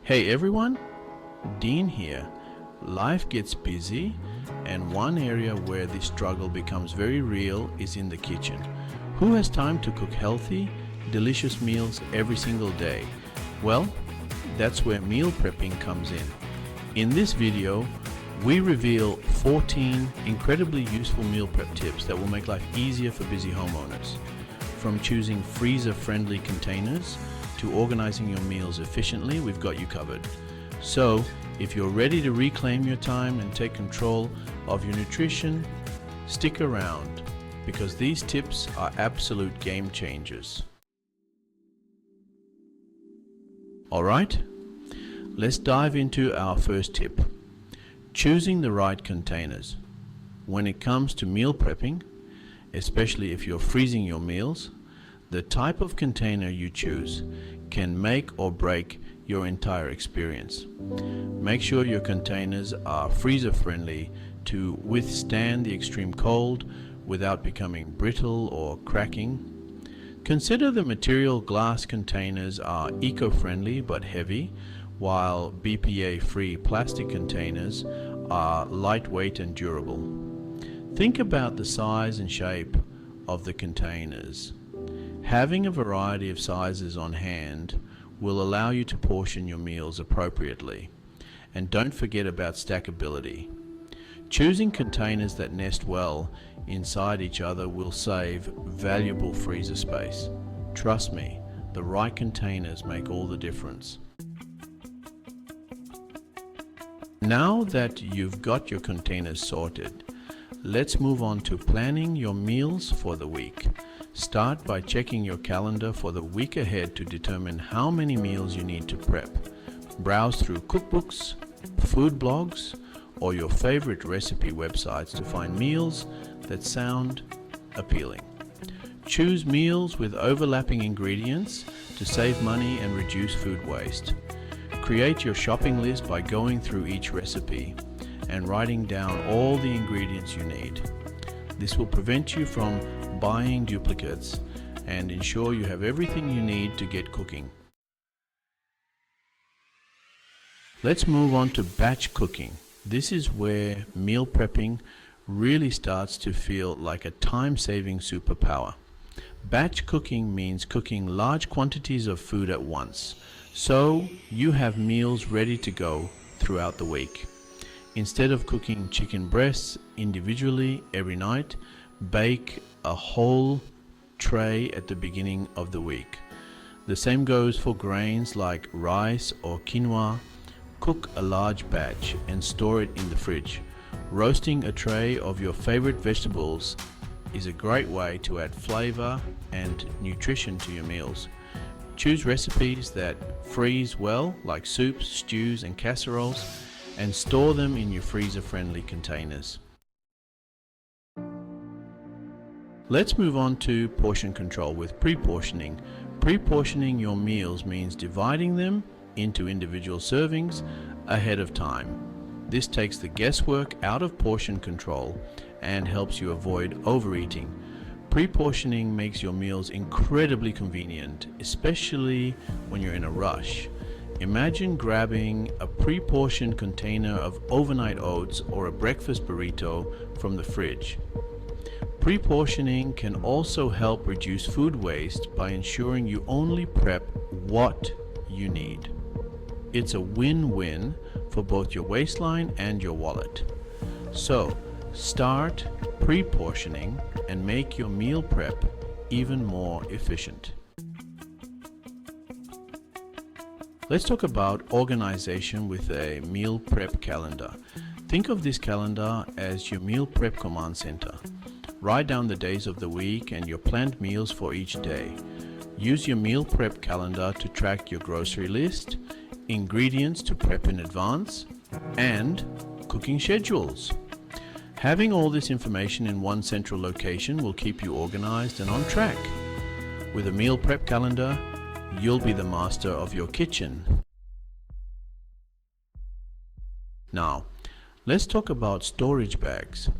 Hey everyone, Dean here. Life gets busy, and one area where this struggle becomes very real is in the kitchen. Who has time to cook healthy, delicious meals every single day? Well, that's where meal prepping comes in. In this video, we reveal 14 incredibly useful meal prep tips that will make life easier for busy homeowners. From choosing freezer-friendly containers to organizing your meals efficiently, we've got you covered. So, if you're ready to reclaim your time and take control of your nutrition, stick around because these tips are absolute game changers. Alright, let's dive into our first tip. Choosing the right containers. When it comes to meal prepping, especially if you're freezing your meals, the type of container you choose can make or break your entire experience. Make sure your containers are freezer friendly to withstand the extreme cold without becoming brittle or cracking. Consider the material glass containers are eco-friendly but heavy, while BPA-free plastic containers are lightweight and durable. Think about the size and shape of the containers. Having a variety of sizes on hand will allow you to portion your meals appropriately. And don't forget about stackability. Choosing containers that nest well inside each other will save valuable freezer space. Trust me, the right containers make all the difference. Now that you've got your containers sorted, let's move on to planning your meals for the week. Start by checking your calendar for the week ahead to determine how many meals you need to prep. Browse through cookbooks, food blogs, or your favorite recipe websites to find meals that sound appealing. Choose meals with overlapping ingredients to save money and reduce food waste. Create your shopping list by going through each recipe and writing down all the ingredients you need. This will prevent you from buying duplicates and ensure you have everything you need to get cooking. Let's move on to batch cooking. This is where meal prepping really starts to feel like a time-saving superpower. Batch cooking means cooking large quantities of food at once, so you have meals ready to go throughout the week. Instead of cooking chicken breasts individually every night, bake a whole tray at the beginning of the week. The same goes for grains like rice or quinoa. Cook a large batch and store it in the fridge. Roasting a tray of your favorite vegetables is a great way to add flavor and nutrition to your meals. Choose recipes that freeze well, like soups, stews, and casseroles, and store them in your freezer-friendly containers. Let's move on to portion control with pre-portioning. Pre-portioning your meals means dividing them into individual servings ahead of time. This takes the guesswork out of portion control and helps you avoid overeating. Pre-portioning makes your meals incredibly convenient, especially when you're in a rush. Imagine grabbing a pre-portioned container of overnight oats or a breakfast burrito from the fridge. Pre-portioning can also help reduce food waste by ensuring you only prep what you need. It's a win-win for both your waistline and your wallet. So, start pre-portioning and make your meal prep even more efficient. Let's talk about organization with a meal prep calendar. Think of this calendar as your meal prep command center. Write down the days of the week and your planned meals for each day. Use your meal prep calendar to track your grocery list, ingredients to prep in advance, and cooking schedules. Having all this information in one central location will keep you organized and on track. With a meal prep calendar, you'll be the master of your kitchen. Now, let's talk about storage bags.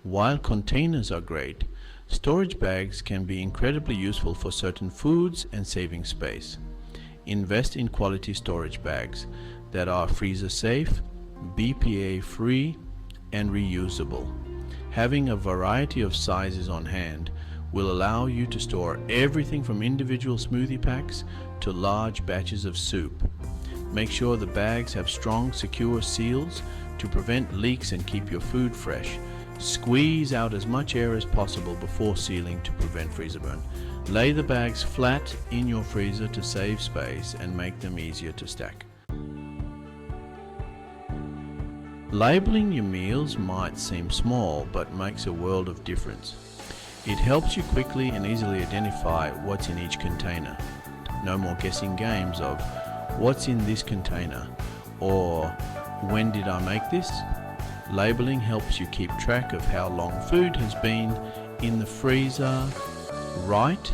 While containers are great, storage bags can be incredibly useful for certain foods and saving space. Invest in quality storage bags that are freezer safe, BPA free, and reusable. Having a variety of sizes on hand will allow you to store everything from individual smoothie packs to large batches of soup. Make sure the bags have strong, secure seals to prevent leaks and keep your food fresh. Squeeze out as much air as possible before sealing to prevent freezer burn. Lay the bags flat in your freezer to save space and make them easier to stack. Labeling your meals might seem small, but makes a world of difference. It helps you quickly and easily identify what's in each container. No more guessing games of what's in this container or when did I make this? Labeling helps you keep track of how long food has been in the freezer. Write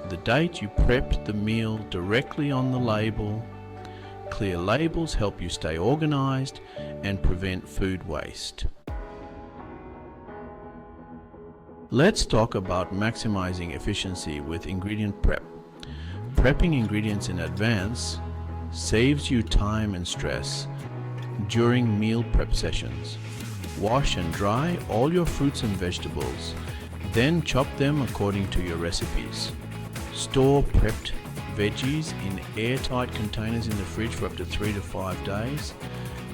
the date you prepped the meal directly on the label. Clear labels help you stay organized and prevent food waste. Let's talk about maximizing efficiency with ingredient prep. Prepping ingredients in advance saves you time and stress during meal prep sessions. Wash and dry all your fruits and vegetables, then chop them according to your recipes. Store prepped veggies in airtight containers in the fridge for up to 3 to 5 days.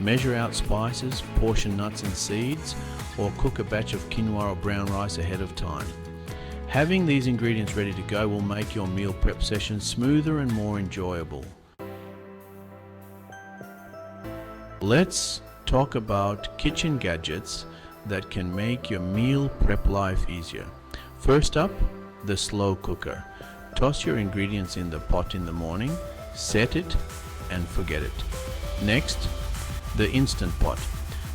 Measure out spices, portion nuts and seeds, or cook a batch of quinoa or brown rice ahead of time. Having these ingredients ready to go will make your meal prep session smoother and more enjoyable. Let's talk about kitchen gadgets that can make your meal prep life easier. First up, the slow cooker. Toss your ingredients in the pot in the morning, set it, and forget it. Next, the Instant Pot.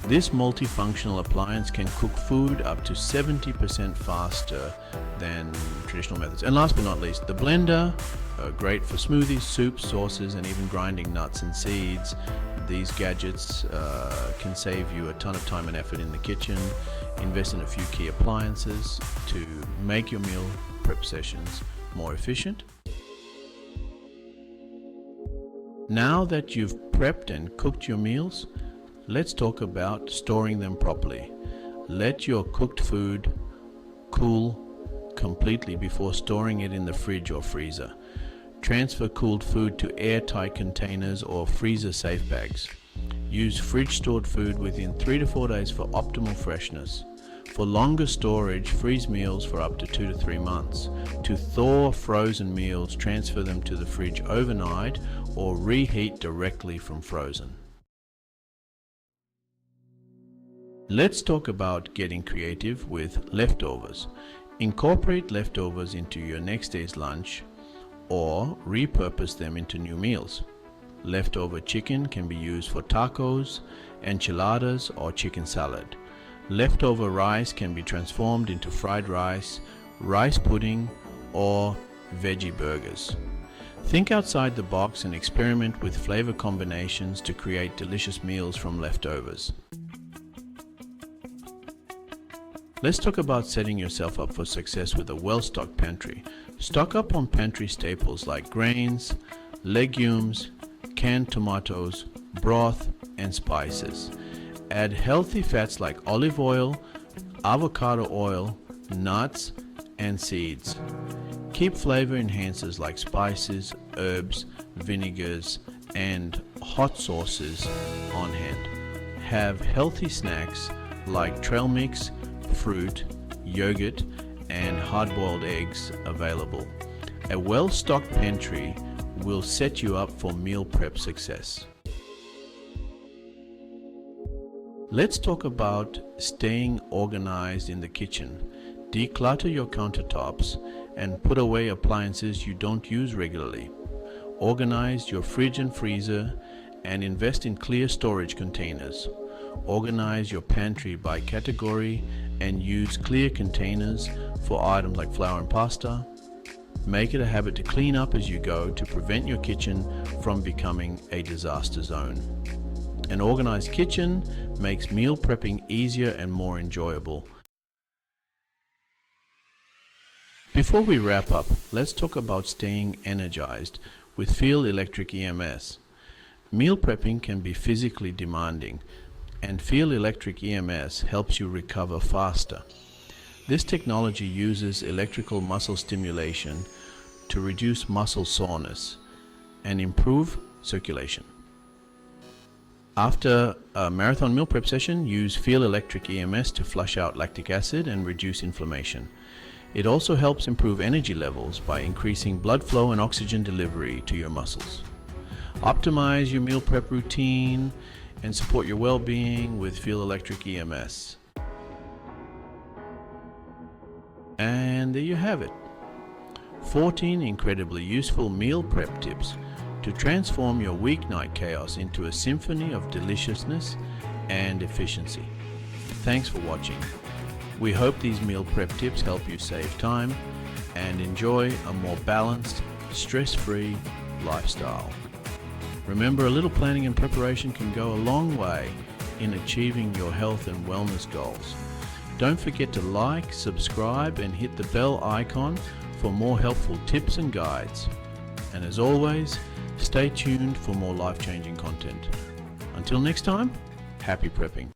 This multifunctional appliance can cook food up to 70% faster than traditional methods. And last but not least, the blender, great for smoothies, soups, sauces, and even grinding nuts and seeds. These gadgets can save you a ton of time and effort in the kitchen. Invest in a few key appliances to make your meal prep sessions more efficient. Now that you've prepped and cooked your meals, let's talk about storing them properly. Let your cooked food cool completely before storing it in the fridge or freezer. Transfer cooled food to airtight containers or freezer safe bags. Use fridge stored food within 3 to 4 days for optimal freshness. For longer storage, freeze meals for up to 2 to 3 months. To thaw frozen meals, transfer them to the fridge overnight or reheat directly from frozen. Let's talk about getting creative with leftovers. Incorporate leftovers into your next day's lunch or repurpose them into new meals. Leftover chicken can be used for tacos, enchiladas, or chicken salad. Leftover rice can be transformed into fried rice, rice pudding, or veggie burgers. Think outside the box and experiment with flavor combinations to create delicious meals from leftovers. Let's talk about setting yourself up for success with a well-stocked pantry. Stock up on pantry staples like grains, legumes, canned tomatoes, broth, and spices. Add healthy fats like olive oil, avocado oil, nuts, and seeds. Keep flavor enhancers like spices, herbs, vinegars, and hot sauces on hand. Have healthy snacks like trail mix, fruit, yogurt, and hard-boiled eggs available. A well-stocked pantry will set you up for meal prep success. Let's talk about staying organized in the kitchen. Declutter your countertops and put away appliances you don't use regularly. Organize your fridge and freezer and invest in clear storage containers. Organize your pantry by category and use clear containers for items like flour and pasta. Make it a habit to clean up as you go to prevent your kitchen from becoming a disaster zone. An organized kitchen makes meal prepping easier and more enjoyable. Before we wrap up, let's talk about staying energized with Feel Electric EMS. Meal prepping can be physically demanding, and Feel Electric EMS helps you recover faster. This technology uses electrical muscle stimulation to reduce muscle soreness and improve circulation. After a marathon meal prep session, use Feel Electric EMS to flush out lactic acid and reduce inflammation. It also helps improve energy levels by increasing blood flow and oxygen delivery to your muscles. Optimize your meal prep routine and support your well-being with Feel Electric EMS. And there you have it. 14 incredibly useful meal prep tips to transform your weeknight chaos into a symphony of deliciousness and efficiency. Thanks for watching. We hope these meal prep tips help you save time and enjoy a more balanced, stress-free lifestyle. Remember, a little planning and preparation can go a long way in achieving your health and wellness goals. Don't forget to like, subscribe, and hit the bell icon for more helpful tips and guides. And as always, stay tuned for more life-changing content. Until next time, happy prepping.